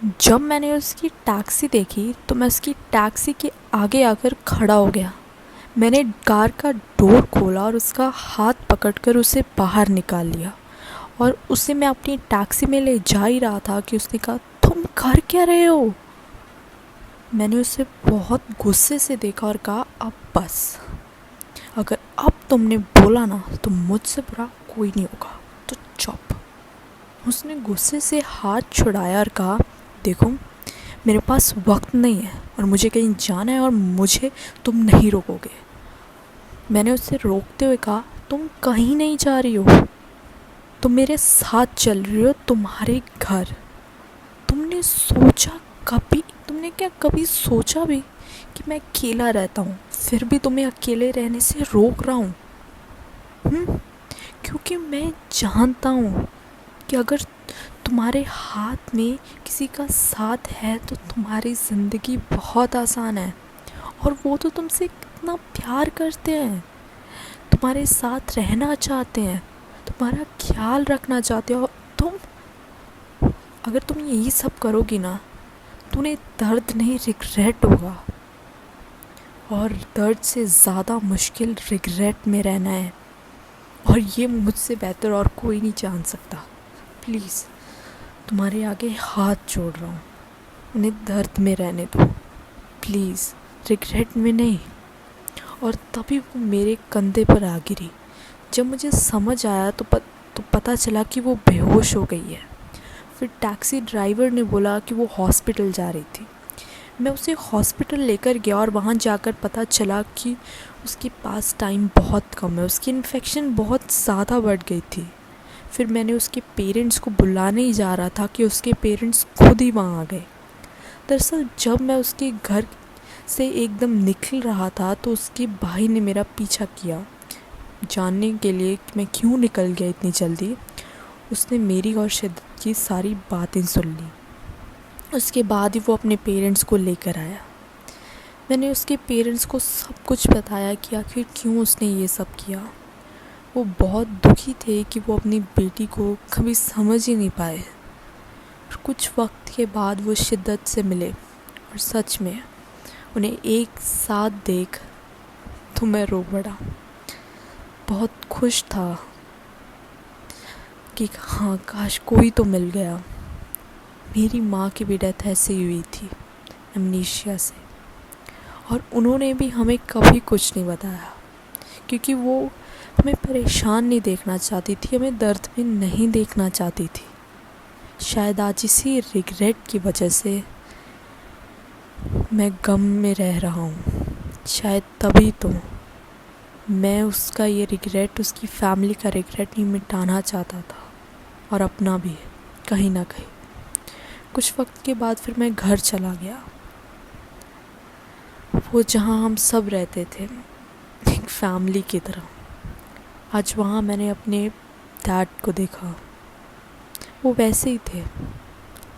जब मैंने उसकी टैक्सी देखी तो मैं उसकी टैक्सी के आगे आकर खड़ा हो गया। मैंने कार का डोर खोला और उसका हाथ पकड़कर उसे बाहर निकाल लिया और उसे मैं अपनी टैक्सी में ले जा ही रहा था कि उसने कहा, तुम कर क्या रहे हो? मैंने उसे बहुत गुस्से से देखा और कहा, अब बस, अगर अब तुमने बोला ना तो मुझसे बुरा कोई नहीं होगा, तो चुप। उसने गुस्से से हाथ छुड़ाया और कहा, देखो, मेरे पास वक्त नहीं है और मुझे कहीं जाना है और मुझे तुम नहीं रोकोगे। मैंने उसे रोकते हुए कहा, तुम कहीं नहीं जा रही हो, तुम मेरे साथ चल रही हो तुम्हारे घर। तुमने सोचा तुमने क्या कभी सोचा भी कि मैं अकेला रहता हूँ, फिर भी तुम्हें अकेले रहने से रोक रहा हूँ? क्योंकि मैं जानता हूँ कि अगर तुम्हारे हाथ में किसी का साथ है तो तुम्हारी ज़िंदगी बहुत आसान है। और वो तो तुमसे कितना प्यार करते हैं, तुम्हारे साथ रहना चाहते हैं, तुम्हारा ख्याल रखना चाहते हो। अगर तुम यही सब करोगी ना तो उन्हें दर्द नहीं, रिग्रेट होगा। और दर्द से ज़्यादा मुश्किल रिग्रेट में रहना है, और ये मुझसे बेहतर और कोई नहीं जान सकता। प्लीज़, तुम्हारे आगे हाथ जोड़ रहा हूँ, उन्हें दर्द में रहने दो प्लीज़, रिग्रेट में नहीं। और तभी वो मेरे कंधे पर आ गिरी। जब मुझे समझ आया तो पता चला कि वो बेहोश हो गई है। फिर टैक्सी ड्राइवर ने बोला कि वो हॉस्पिटल जा रही थी। मैं उसे हॉस्पिटल लेकर गया और वहाँ जाकर पता चला कि उसके पास टाइम बहुत कम है, उसकी इन्फेक्शन बहुत ज़्यादा बढ़ गई थी। फिर मैंने उसके पेरेंट्स को बुलाने ही जा रहा था कि उसके पेरेंट्स खुद ही वहाँ आ गए। दरअसल जब मैं उसके घर से एकदम निकल रहा था तो उसके भाई ने मेरा पीछा किया, जानने के लिए कि मैं क्यों निकल गया इतनी जल्दी। उसने मेरी और शिद्दत की सारी बातें सुन ली। उसके बाद ही वो अपने पेरेंट्स को लेकर आया। मैंने उसके पेरेंट्स को सब कुछ बताया कि आखिर क्यों उसने ये सब किया। वो बहुत दुखी थे कि वो अपनी बेटी को कभी समझ ही नहीं पाए। और कुछ वक्त के बाद वो शिद्दत से मिले और सच में उन्हें एक साथ देख तो मैं रो पड़ा। बहुत खुश था कि हाँ, काश कोई तो मिल गया। मेरी माँ की भी डेथ ऐसे ही हुई थी, एमनीशिया से, और उन्होंने भी हमें कभी कुछ नहीं बताया क्योंकि वो हमें परेशान नहीं देखना चाहती थी, हमें दर्द में नहीं देखना चाहती थी। शायद आज इसी रिग्रेट की वजह से मैं गम में रह रहा हूँ। शायद तभी तो मैं उसका ये रिग्रेट, उसकी फैमिली का रिग्रेट नहीं मिटाना चाहता था, और अपना भी कहीं ना कहीं। कुछ वक्त के बाद फिर मैं घर चला गया, वो जहाँ हम सब रहते थे, एक फैमिली की तरह। आज वहाँ मैंने अपने डैड को देखा, वो वैसे ही थे।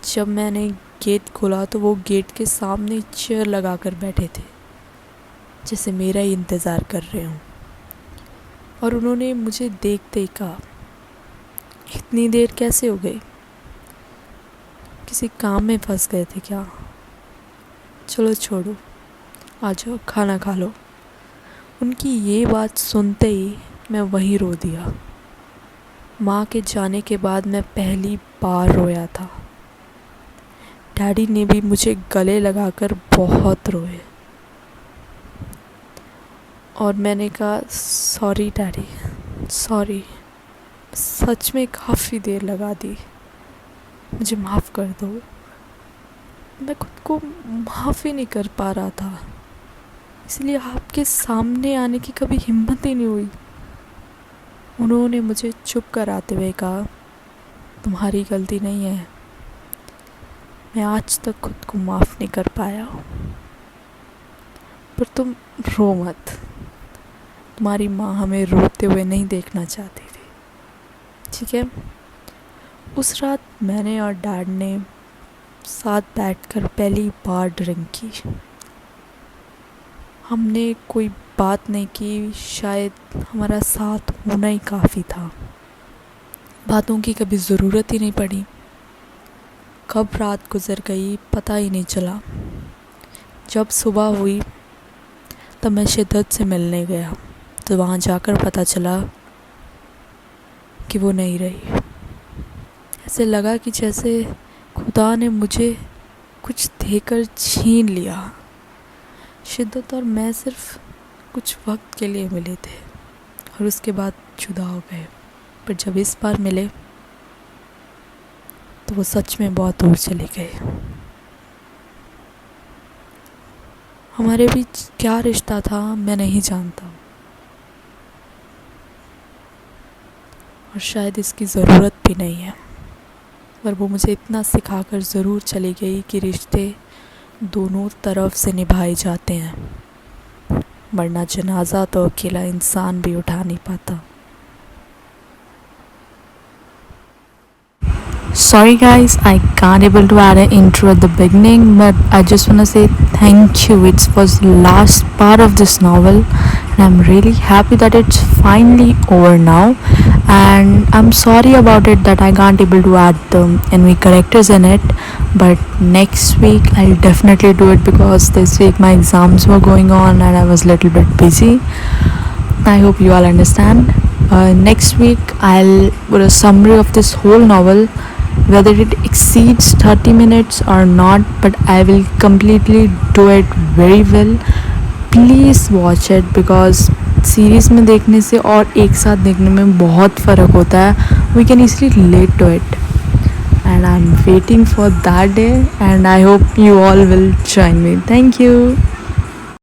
जब मैंने गेट खोला तो वो गेट के सामने चेयर लगा कर बैठे थे, जैसे मेरा ही इंतज़ार कर रहे हों। और उन्होंने मुझे देखते ही कहा, इतनी देर कैसे हो गई? किसी काम में फंस गए थे क्या? चलो छोड़ो, आ जाओ खाना खा लो। उनकी ये बात सुनते ही मैं वहीं रो दिया। माँ के जाने के बाद मैं पहली बार रोया था। डैडी ने भी मुझे गले लगाकर बहुत रोए, और मैंने कहा, सॉरी डैडी, सॉरी, सच में काफ़ी देर लगा दी, मुझे माफ़ कर दो। मैं खुद को माफ़ ही नहीं कर पा रहा था, इसलिए आपके सामने आने की कभी हिम्मत ही नहीं हुई। उन्होंने मुझे चुप कराते हुए कहा, तुम्हारी गलती नहीं है, मैं आज तक खुद को माफ़ नहीं कर पाया, पर तुम रो मत। तुम्हारी माँ हमें रोते हुए नहीं देखना चाहती थी, ठीक है? उस रात मैंने और डैड ने साथ बैठकर पहली बार ड्रिंक की। हमने कोई बात नहीं की, शायद हमारा साथ होना ही काफ़ी था, बातों की कभी ज़रूरत ही नहीं पड़ी। कब रात गुजर गई पता ही नहीं चला। जब सुबह हुई तब मैं शिद्दत से मिलने गया, तो वहाँ जाकर पता चला कि वो नहीं रही। ऐसे लगा कि जैसे खुदा ने मुझे कुछ देकर छीन लिया। शिद्दत और मैं सिर्फ कुछ वक्त के लिए मिले थे और उसके बाद जुदा हो गए। पर जब इस बार मिले तो वो सच में बहुत दूर चले गए। हमारे बीच क्या रिश्ता था मैं नहीं जानता, और शायद इसकी ज़रूरत भी नहीं है। पर वो मुझे इतना सिखाकर ज़रूर चली गई कि रिश्ते दोनों तरफ से निभाए जाते हैं, वरना जनाजा तो अकेला इंसान भी उठा नहीं पाता। Sorry guys, I can't able to add an intro at the beginning, but I just want to say thank you. It was the last part of this novel and I'm really happy that it's finally over now, and I'm sorry about it that I can't able to add the enemy characters in it, but next week I'll definitely do it because this week my exams were going on and I was a little bit busy. I hope you all understand. Next week I'll put a summary of this whole novel, whether it exceeds 30 minutes or not, but I will completely do it very well. Please watch it because series में देखने से और एक साथ देखने में बहुत फ़र्क होता है. We can easily relate to it, and I'm waiting for that day, and I hope you all will join me. Thank you.